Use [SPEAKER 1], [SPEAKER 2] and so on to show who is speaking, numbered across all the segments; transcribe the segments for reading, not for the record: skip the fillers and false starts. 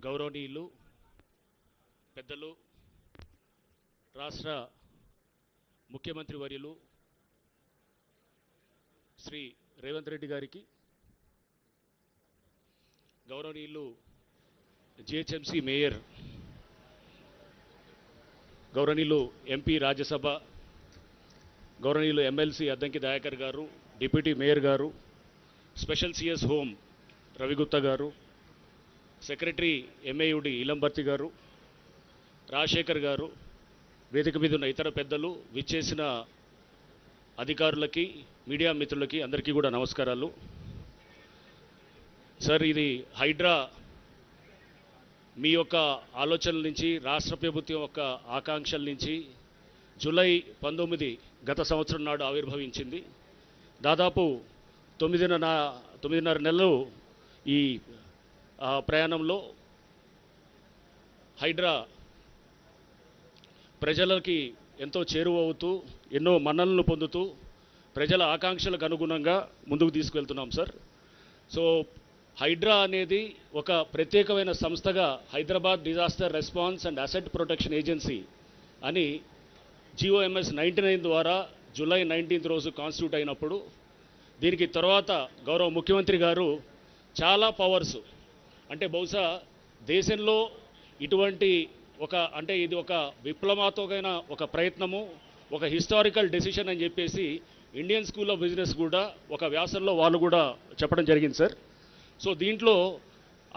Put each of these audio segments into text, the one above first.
[SPEAKER 1] గౌరవనీయులు పెద్దలు రాష్ట్ర ముఖ్యమంత్రి వర్యులు శ్రీ రేవంత్ రెడ్డి గారికి, గౌరవనీయులు జిహెచ్ఎంసీ మేయర్, గౌరవనీయులు ఎంపీ రాజ్యసభ, గౌరవనీయులు ఎమ్మెల్సీ అద్దంకి దయాకర్ గారు, డిప్యూటీ మేయర్ గారు, స్పెషల్ సిఎస్ హోమ్ రవిగుప్తా గారు, సెక్రటరీ ఎంఏయుడి ఇలంబర్తి గారు, రాజశేఖర్ గారు, వేదిక మీద ఉన్న ఇతర పెద్దలు, విచ్చేసిన అధికారులకి, మీడియా మిత్రులకి అందరికీ కూడా నమస్కారాలు. సార్, ఇది హైడ్రా మీ యొక్క ఆలోచనల నుంచి, రాష్ట్ర ప్రభుత్వం యొక్క ఆకాంక్షల నుంచి జూలై 19 గత సంవత్సరం నాడు ఆవిర్భవించింది. దాదాపు 9.5 నెలలు ఈ ప్రయాణంలో హైడ్రా ప్రజలకి ఎంతో చేరువవుతూ, ఎన్నో మన్ననలు పొందుతూ, ప్రజల ఆకాంక్షలకు అనుగుణంగా ముందుకు తీసుకువెళ్తున్నాం సార్. సో హైడ్రా అనేది ఒక ప్రత్యేకమైన సంస్థగా Hyderabad disaster response and asset protection agency అని GOMS 99 ద్వారా జూలై 19 రోజు కాన్స్టిట్యూట్ అయినప్పుడు, దీనికి తర్వాత గౌరవ ముఖ్యమంత్రి గారు చాలా పవర్స్, అంటే బహుశా దేశంలో ఇటువంటి ఇది ఒక విప్లవాత్మకమైన ఒక ప్రయత్నము, ఒక హిస్టారికల్ డెసిషన్ అని చెప్పేసి ఇండియన్ స్కూల్ ఆఫ్ బిజినెస్ కూడా ఒక వ్యాసంలో వాళ్ళు కూడా చెప్పడం జరిగింది సార్. సో దీంట్లో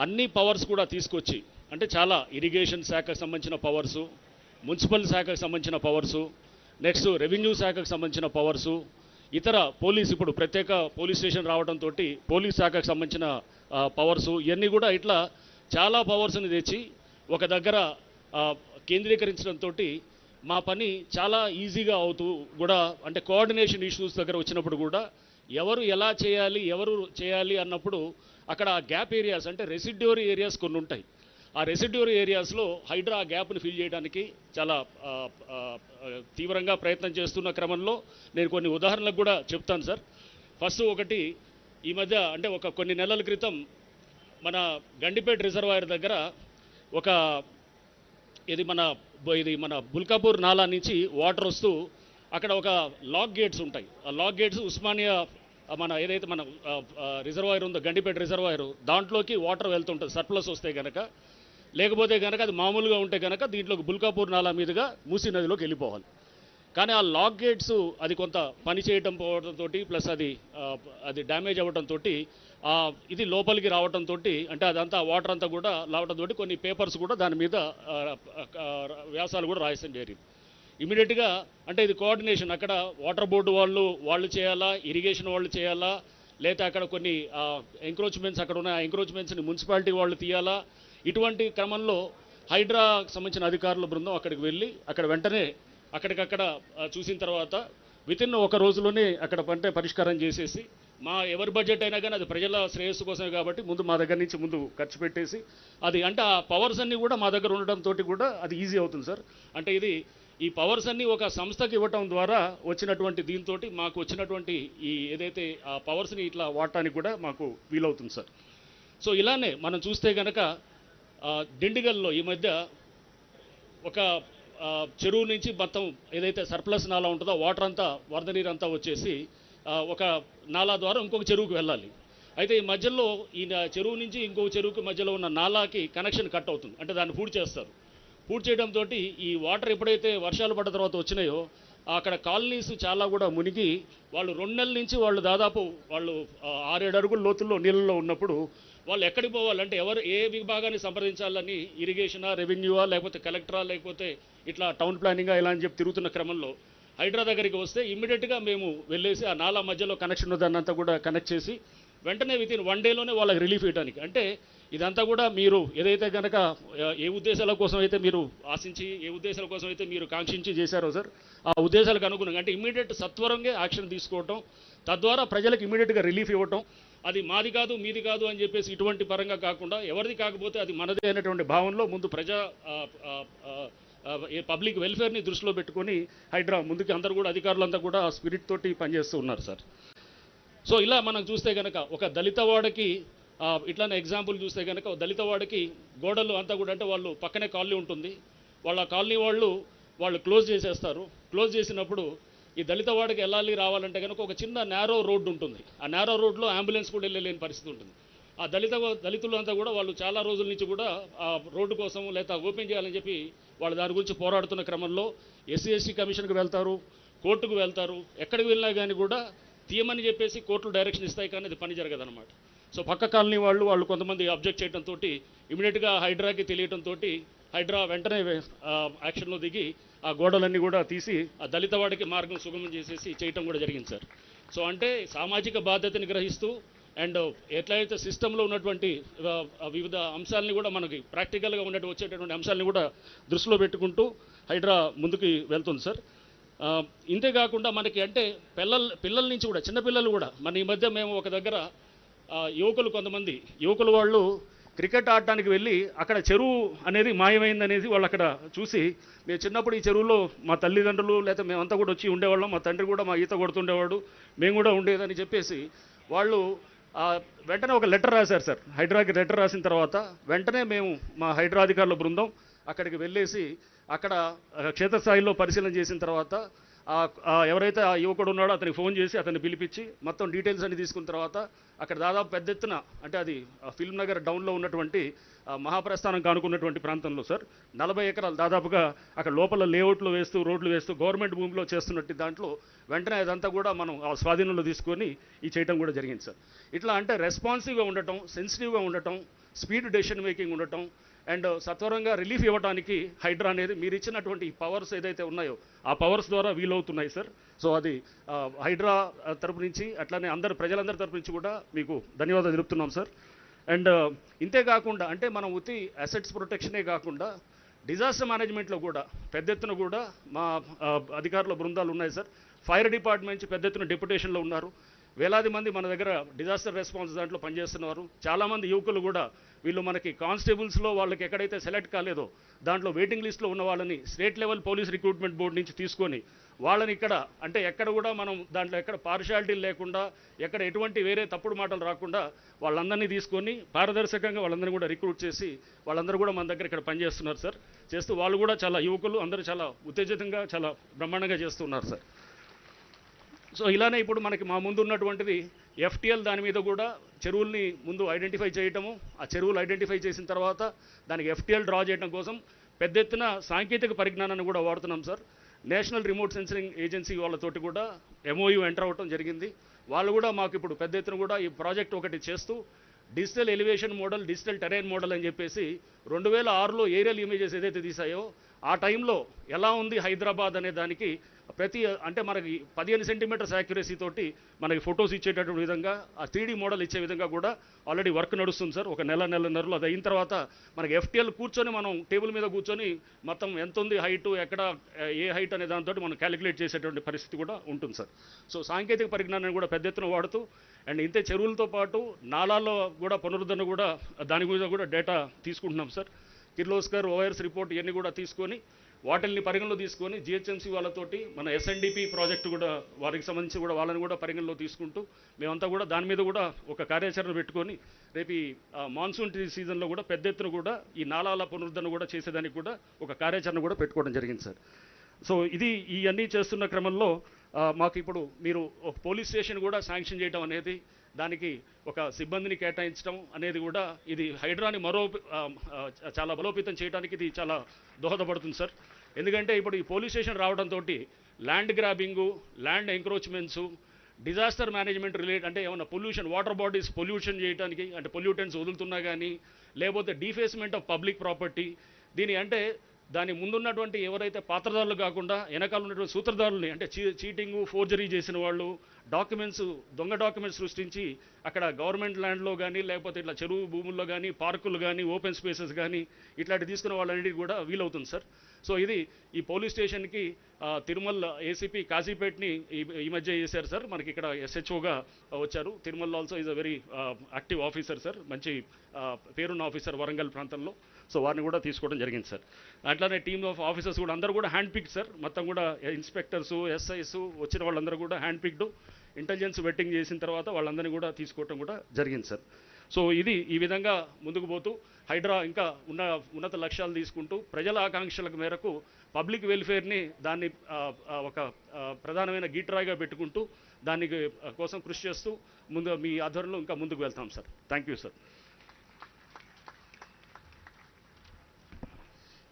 [SPEAKER 1] అన్ని పవర్స్ కూడా తీసుకొచ్చి, అంటే చాలా ఇరిగేషన్ శాఖకు సంబంధించిన పవర్సు, మున్సిపల్ శాఖకు సంబంధించిన పవర్సు, నెక్స్ట్ రెవెన్యూ శాఖకు సంబంధించిన పవర్సు, ఇతర ఇప్పుడు ప్రత్యేక పోలీస్ స్టేషన్ రావడంతో పోలీస్ శాఖకు సంబంధించిన పవర్సు, ఇవన్నీ కూడా ఇట్లా చాలా పవర్స్ని తెచ్చి ఒక దగ్గర కేంద్రీకరించడంతో మా పని చాలా ఈజీగా అవుతూ కూడా, అంటే కోఆర్డినేషన్ ఇష్యూస్ దగ్గర వచ్చినప్పుడు కూడా ఎవరు ఎలా చేయాలి, ఎవరు చేయాలి అన్నప్పుడు అక్కడ గ్యాప్ ఏరియాస్, అంటే రెసిడ్యూరీ ఏరియాస్ కొన్ని ఉంటాయి. ఆ రెసిడ్యూరీ ఏరియాస్లో హైడ్రా ఆ గ్యాప్ని ఫిల్ చేయడానికి చాలా తీవ్రంగా ప్రయత్నం చేస్తున్న క్రమంలో నేను కొన్ని ఉదాహరణలకు కూడా చెప్తాను సార్. ఫస్ట్ ఒకటి, ఈ మధ్య అంటే కొన్ని నెలల క్రితం మన గండిపేట రిజర్వాయర్ దగ్గర ఇది మన బుల్కాపూర్ నాలా నుంచి వాటర్ వస్తూ అక్కడ ఒక లాక్ గేట్స్ ఉంటాయి. ఆ లాక్ గేట్స్ ఉస్మానియా ఏదైతే మన రిజర్వాయర్ ఉందో గండిపేట రిజర్వాయర్, దాంట్లోకి వాటర్ వెళ్తుంటుంది సర్ప్లస్ వస్తే కనుక. లేకపోతే కనుక అది మామూలుగా ఉంటే కనుక దీంట్లోకి బుల్కాపూర్ నాలా మీదుగా మూసీ నదిలోకి వెళ్ళిపోవాలి. కానీ ఆ లాక్ గేట్స్ అది కొంత పని చేయటం పోవడంతో, ప్లస్ అది డ్యామేజ్ అవ్వడంతో ఇది లోపలికి రావడంతో, అంటే అదంతా వాటర్ అంతా కూడా రావడంతో కొన్ని పేపర్స్ కూడా దాని మీద వ్యాసాలు కూడా రాయడం జరిగింది. ఇమీడియట్గా అంటే ఇది కోఆర్డినేషన్, అక్కడ వాటర్ బోర్డు వాళ్ళు చేయాలా, ఇరిగేషన్ వాళ్ళు చేయాలా, లేదా అక్కడ కొన్ని ఎంక్రోచ్మెంట్స్ అక్కడ ఉన్న ఎంక్రోచ్మెంట్స్ని మున్సిపాలిటీ వాళ్ళు తీయాలా. ఇటువంటి క్రమంలో హైడ్రాకు సంబంధించిన అధికారుల బృందం అక్కడికి వెళ్ళి అక్కడ వెంటనే అక్కడికక్కడ చూసిన తర్వాత వితిన్ ఒక రోజులోనే అక్కడ పరిష్కారం చేసేసి, ఎవరి బడ్జెట్ అయినా కానీ అది ప్రజల శ్రేయస్సు కోసమే కాబట్టి మా దగ్గర నుంచి ముందు ఖర్చు పెట్టేసి అది, అంటే ఆ పవర్స్ అన్నీ కూడా మా దగ్గర ఉండడంతో కూడా అది ఈజీ అవుతుంది సార్. అంటే ఈ పవర్స్ అన్నీ ఒక సంస్థకి ఇవ్వటం ద్వారా వచ్చినటువంటి దీంతో మాకు వచ్చినటువంటి ఏదైతే ఆ పవర్స్ని ఇట్లా వాడటానికి కూడా మాకు వీలవుతుంది సార్. సో ఇలానే మనం చూస్తే కనుక దిండిగల్లో ఈ మధ్య ఒక చెరువు నుంచి మొత్తం ఏదైతే సర్ప్లస్ నాలా ఉంటుందో వాటర్ అంతా, వరద నీరు అంతా వచ్చేసి ఒక నాలా ద్వారా ఇంకొక చెరువుకి వెళ్ళాలి. అయితే ఈ మధ్యలో ఈ చెరువు నుంచి ఇంకొక చెరువుకి మధ్యలో ఉన్న నాలాకి కనెక్షన్ కట్ అవుతుంది, అంటే దాన్ని పూర్తి చేస్తారు. పూర్తి చేయడంతో ఈ వాటర్ ఎప్పుడైతే వర్షాలు పడ్డ తర్వాత వచ్చినాయో అక్కడ కాలనీస్ చాలా కూడా మునిగి, వాళ్ళు 2 నెలల నుంచి దాదాపు 6-7 అడుగుల లోతుల్లో నీళ్ళలో ఉన్నప్పుడు వాళ్ళు ఎక్కడికి పోవాలంటే ఏ విభాగాన్ని సంప్రదించాలని, ఇరిగేషనా, రెవెన్యూవా, లేకపోతే కలెక్టరా, లేకపోతే ఇట్లా టౌన్ ప్లానింగా ఇలా అని చెప్పి తిరుగుతున్న క్రమంలో హైడ్రా దగ్గరికి వస్తే ఇమ్మీడియట్గా మేము వెళ్ళేసి ఆ నాలా మధ్యలో కనెక్షన్ దాన్నంతా కూడా కనెక్ట్ చేసి వెంటనే వితిన్ 1 డేలోనే వాళ్ళకి రిలీఫ్ ఇవ్వడానికి. అంటే ఇదంతా కూడా మీరు ఏదైతే కనుక ఏ ఉద్దేశాల కోసం అయితే మీరు ఆశించి, ఏ ఉద్దేశాల కోసం అయితే మీరు కాంక్షించి చేశారో సార్, ఆ ఉద్దేశాలకు అనుగుణంగా అంటే ఇమ్మీడియట్ సత్వరంగా యాక్షన్ తీసుకోవటం, తద్వారా ప్రజలకు ఇమ్మీడియట్గా రిలీఫ్ ఇవ్వటం, అది మాది కాదు మీది కాదు అని చెప్పేసి ఇటువంటి పరంగా కాకుండా ఎవరిది కాకపోతే అది మనదే అనేటువంటి భావనలో ముందు పబ్లిక్ వెల్ఫేర్ని దృష్టిలో పెట్టుకొని హైడ్రా ముందుకి అందరూ కూడా అధికారులంతా కూడా స్పిరిట్ తోటి పనిచేస్తూ ఉన్నారు సార్. సో ఇలా మనం చూస్తే కనుక ఒక దళిత వాడకి ఇట్లానే ఎగ్జాంపుల్ చూస్తే కనుక దళిత వాడికి గోడలు అంతా కూడా అంటే వాళ్ళు పక్కనే కాలనీ ఉంటుంది, వాళ్ళ కాలనీ వాళ్ళు క్లోజ్ చేసేస్తారు. క్లోజ్ చేసినప్పుడు ఈ దళిత వాడికి వెళ్ళాలి రావాలంటే కనుక ఒక చిన్న నేరో రోడ్డు ఉంటుంది. ఆ నేరో రోడ్లో అంబులెన్స్ కూడా వెళ్ళలేని పరిస్థితి ఉంటుంది. ఆ దళితులు అంతా కూడా వాళ్ళు చాలా రోజుల నుంచి కూడా ఆ రోడ్డు కోసం లేదా ఓపెన్ చేయాలని చెప్పి వాళ్ళు దాని గురించి పోరాడుతున్న క్రమంలో ఎస్సీ కమిషన్కి వెళ్తారు, కోర్టుకు వెళ్తారు. ఎక్కడికి వెళ్ళినా కానీ కూడా తీయమని చెప్పేసి కోర్టులు డైరెక్షన్ ఇస్తాయి, కానీ అది పని జరగదన్నమాట. సో పక్క కాలనీ వాళ్ళు కొంతమంది అబ్జెక్ట్ చేయడంతో ఇమీడియట్గా హైడ్రాకి తెలియడంతో హైడ్రా వెంటనే యాక్షన్లో దిగి ఆ గోడలన్నీ కూడా తీసి ఆ దళిత వాడికి మార్గం సుగమం చేసేసి చేయటం కూడా జరిగింది సార్. సో అంటే సామాజిక బాధ్యతని గ్రహిస్తూ అండ్ ఎట్లయితే సిస్టంలో ఉన్నటువంటి వివిధ అంశాలని కూడా మనకి ప్రాక్టికల్గా వచ్చేటటువంటి అంశాలని కూడా దృష్టిలో పెట్టుకుంటూ హైడ్రా ముందుకు వెళ్తుంది సార్. ఇంతేకాకుండా మనకి అంటే పిల్లల నుంచి కూడా చిన్నపిల్లలు కూడా మన ఈ మధ్య మేము ఒక దగ్గర కొంతమంది యువకులు వాళ్ళు క్రికెట్ ఆడటానికి వెళ్ళి అక్కడ చెరువు అనేది మాయమైందనేది వాళ్ళు అక్కడ చూసి, మేము చిన్నప్పుడు ఈ చెరువులో మా తల్లిదండ్రులు లేదా మేమంతా కూడా వచ్చి ఉండేవాళ్ళం, మా తండ్రి కూడా మా ఈత కొడుతుండేవాడు, మేము కూడా ఉండేదని చెప్పేసి వాళ్ళు వెంటనే ఒక లెటర్ రాశారు సార్. హైడ్రాకి లెటర్ రాసిన తర్వాత వెంటనే మేము మా హైడ్రా అధికారుల బృందం అక్కడికి వెళ్ళేసి అక్కడ క్షేత్రస్థాయిలో పరిశీలన చేసిన తర్వాత ఎవరైతే ఆ యువకుడు ఉన్నాడో అతనికి ఫోన్ చేసి అతన్ని పిలిపించి మొత్తం డీటెయిల్స్ అన్ని తీసుకున్న తర్వాత అక్కడ దాదాపు పెద్ద ఎత్తున అంటే అది ఫిల్మ్ నగర్ డౌన్లో ఉన్నటువంటి మహాప్రస్థానం కానుకున్నటువంటి ప్రాంతంలో సార్ 40 ఎకరాలు దాదాపుగా అక్కడ లోపల లేఅవుట్లు వేస్తూ రోడ్లు వేస్తూ గవర్నమెంట్ భూమిలో చేస్తున్నట్టు దాంట్లో వెంటనే అదంతా కూడా మనం ఆ స్వాధీనంలో తీసుకొని ఈ చేయటం కూడా జరిగింది సార్. ఇట్లా అంటే రెస్పాన్సివ్గా ఉండటం, సెన్సిటివ్గా ఉండటం, స్పీడ్ డెసిషన్ మేకింగ్ ఉండటం అండ్ సత్వరంగా రిలీఫ్ ఇవ్వడానికి హైడ్రా అనేది మీరు ఇచ్చినటువంటి పవర్స్ ఏదైతే ఉన్నాయో ఆ పవర్స్ ద్వారా వీలవుతున్నాయి సార్. సో అది హైడ్రా తరపు నుంచి అట్లానే ప్రజలందరి తరపు నుంచి కూడా మీకు ధన్యవాదాలు తెలుపుతున్నాం సార్. అండ్ ఇంతేకాకుండా అంటే మనం ఉత్తి అసెట్స్ ప్రొటెక్షనే కాకుండా డిజాస్టర్ మేనేజ్మెంట్లో కూడా పెద్ద ఎత్తున కూడా మా అధికారుల బృందాలు ఉన్నాయి సార్. ఫైర్ డిపార్ట్మెంట్ నుంచి పెద్ద ఎత్తున డెప్యుటేషన్లో ఉన్నారు. వేలాది మంది మన దగ్గర డిజాస్టర్ రెస్పాన్స్ దాంట్లో పనిచేస్తున్నారు. చాలామంది యువకులు కూడా వీళ్ళు మనకి కానిస్టేబుల్స్లో వాళ్ళకి ఎక్కడైతే సెలెక్ట్ కాలేదో దాంట్లో వెయిటింగ్ లిస్ట్లో ఉన్న వాళ్ళని state level police recruitment board నుంచి తీసుకొని వాళ్ళని ఇక్కడ అంటే ఎక్కడ కూడా మనం దాంట్లో ఎక్కడ పార్షాలిటీ లేకుండా ఎక్కడ ఎటువంటి వేరే తప్పుడు మాటలు రాకుండా వాళ్ళందరినీ తీసుకొని పారదర్శకంగా వాళ్ళందరినీ కూడా రిక్రూట్ చేసి వాళ్ళందరూ కూడా మన దగ్గర ఇక్కడ పనిచేస్తున్నారు సార్. చేస్తూ వాళ్ళు కూడా చాలా యువకులు అందరూ చాలా ఉత్తేజితంగా చాలా బ్రహ్మాండంగా చేస్తున్నారు సార్. సో ఇలానే ఇప్పుడు మనకి మా ముందు ఉన్నటువంటిది ఎఫ్టీఎల్ దాని మీద కూడా చెరువుల్ని ముందు ఐడెంటిఫై చేయటము, ఆ చెరువులు ఐడెంటిఫై చేసిన తర్వాత దానికి ఎఫ్టీఎల్ డ్రా చేయడం కోసం పెద్ద ఎత్తున సాంకేతిక పరిజ్ఞానాన్ని కూడా వాడుతున్నాం sir. National remote sensing agency వాళ్ళతోటి కూడా MOU ఎంటర్ అవ్వటం జరిగింది. వాళ్ళు కూడా మాకు ఇప్పుడు పెద్ద ఎత్తున కూడా ఈ ప్రాజెక్ట్ ఒకటి చేస్తూ digital elevation model, digital terrain model అని చెప్పేసి 2006లో ఏరియల్ ఇమేజెస్ ఏదైతే తీసాయో ఆ టైంలో ఎలా ఉంది హైదరాబాద్ అనే దానికి అంటే మనకి 15 సెంటీమీటర్స్ యాక్యురసీ తోటి మనకి ఫొటోస్ ఇచ్చేటటువంటి విధంగా ఆ 3D మోడల్ ఇచ్చే విధంగా కూడా ఆల్రెడీ వర్క్ నడుస్తుంది సార్. ఒక నెలన్నరలో అది అయిన తర్వాత మనకి FTL కూర్చొని మనం టేబుల్ మీద కూర్చొని మొత్తం ఎంత ఉంది హైటు, ఎక్కడ ఏ హైట్ అనే దాంతో మనం క్యాలిక్యులేట్ చేసేటువంటి పరిస్థితి కూడా ఉంటుంది సార్. సో సాంకేతిక పరిజ్ఞానాన్ని కూడా పెద్ద ఎత్తున వాడుతూ అండ్ ఇంతే చెరువులతో పాటు నాలాల్లో కూడా పునరుద్ధరణ కూడా దాని గురించి కూడా డేటా తీసుకుంటున్నాం సార్. కిర్లోస్కర్ ఓఆర్ఎస్ రిపోర్ట్ ఇవన్నీ కూడా తీసుకొని వాటిల్ని పరిగణలో తీసుకొని GHMC వాళ్ళతోటి మన SNDP ప్రాజెక్టు కూడా వారికి సంబంధించి కూడా వాళ్ళని కూడా పరిగణలో తీసుకుంటూ మేమంతా కూడా దాని మీద కూడా ఒక కార్యాచరణ పెట్టుకొని రేపు ఈ మాన్సూన్ సీజన్లో కూడా పెద్ద ఎత్తున కూడా ఈ నాలాల పునరుద్ధరణ కూడా చేసేదానికి కూడా ఒక కార్యాచరణ కూడా పెట్టుకోవడం జరిగింది సార్. సో ఇవన్నీ చేస్తున్న క్రమంలో మాకు ఇప్పుడు మీరు ఒక పోలీస్ స్టేషన్ కూడా శాంక్షన్ చేయడం అనేది, దానికి ఒక సిబ్బందిని కేటాయించడం అనేది కూడా ఇది హైడ్రాని చాలా బలోపేతం చేయడానికి ఇది చాలా దోహదపడుతుంది సార్. ఎందుకంటే ఇప్పుడు ఈ పోలీస్ స్టేషన్ రావడంతో ల్యాండ్ గ్రాబింగు, ల్యాండ్ ఎంక్రోచ్మెంట్సు, డిజాస్టర్ మేనేజ్మెంట్ అంటే ఏమన్నా వాటర్ బాడీస్ పొల్యూషన్ చేయడానికి అంటే పొల్యూటెంట్స్ వదులుతున్నా కానీ లేకపోతే డీఫేస్మెంట్ ఆఫ్ పబ్లిక్ ప్రాపర్టీ అంటే దాని ముందున్నటువంటి ఎవరైతే పాత్రదారులు కాకుండా వెనకాల ఉన్నటువంటి సూత్రధారుల్ని అంటే చీటింగు, ఫోర్జరీ చేసిన వాళ్ళు దొంగ డాక్యుమెంట్స్ సృష్టించి అక్కడ గవర్నమెంట్ ల్యాండ్లో కానీ లేకపోతే ఇట్లా చెరువు భూముల్లో కానీ పార్కులు కానీ ఓపెన్ స్పేసెస్ కానీ ఇట్లాంటి తీసుకున్న వాళ్ళన్నిటికీ కూడా వీలవుతుంది సార్. సో ఇది ఈ పోలీస్ స్టేషన్కి తిరుమల ACP కాజీపేట్ని ఈ మధ్య చేశారు సార్. మనకి ఇక్కడ SHOగా వచ్చారు. Tirumala also is a very active officer sir, మంచి పేరున్న ఆఫీసర్ వరంగల్ ప్రాంతంలో. సో వారిని కూడా తీసుకోవడం జరిగింది సార్. అట్లానే టీమ్ ఆఫ్ ఆఫీసర్స్ కూడా అందరూ కూడా హ్యాండ్ పిక్డ్ సార్. మొత్తం కూడా ఇన్స్పెక్టర్సు, SIs వచ్చిన వాళ్ళందరూ కూడా హ్యాండ్ పిక్డ్ ఇంటెలిజెన్స్ వెట్టింగ్ చేసిన తర్వాత వాళ్ళందరినీ కూడా తీసుకోవటం కూడా జరిగింది సార్. సో ఇది ఈ విధంగా ముందుకు పోతూ హైడ్రా ఇంకా ఉన్నత లక్ష్యాలు తీసుకుంటూ ప్రజల ఆకాంక్షల మేరకు పబ్లిక్ వెల్ఫేర్ని దాన్ని ఒక ప్రధానమైన గీట్రాయిగా పెట్టుకుంటూ దానికి కోసం కృషి చేస్తూ ముందు మీ ఆధ్వర్యంలో ఇంకా ముందుకు వెళ్తాం sir. Thank you sir.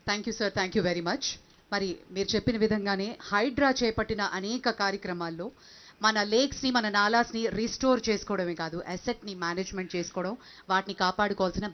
[SPEAKER 2] Thank you sir, thank you very much. మరి మీరు చెప్పిన విధంగానే హైడ్రా చేపట్టిన అనేక కార్యక్రమాల్లో మన లేక్స్ని, మన నాలాస్ని రీస్టోర్ చేసుకోవడమే కాదు, అసెట్ని మేనేజ్మెంట్ చేసుకోవడం, వాటిని కాపాడుకోవాల్సిన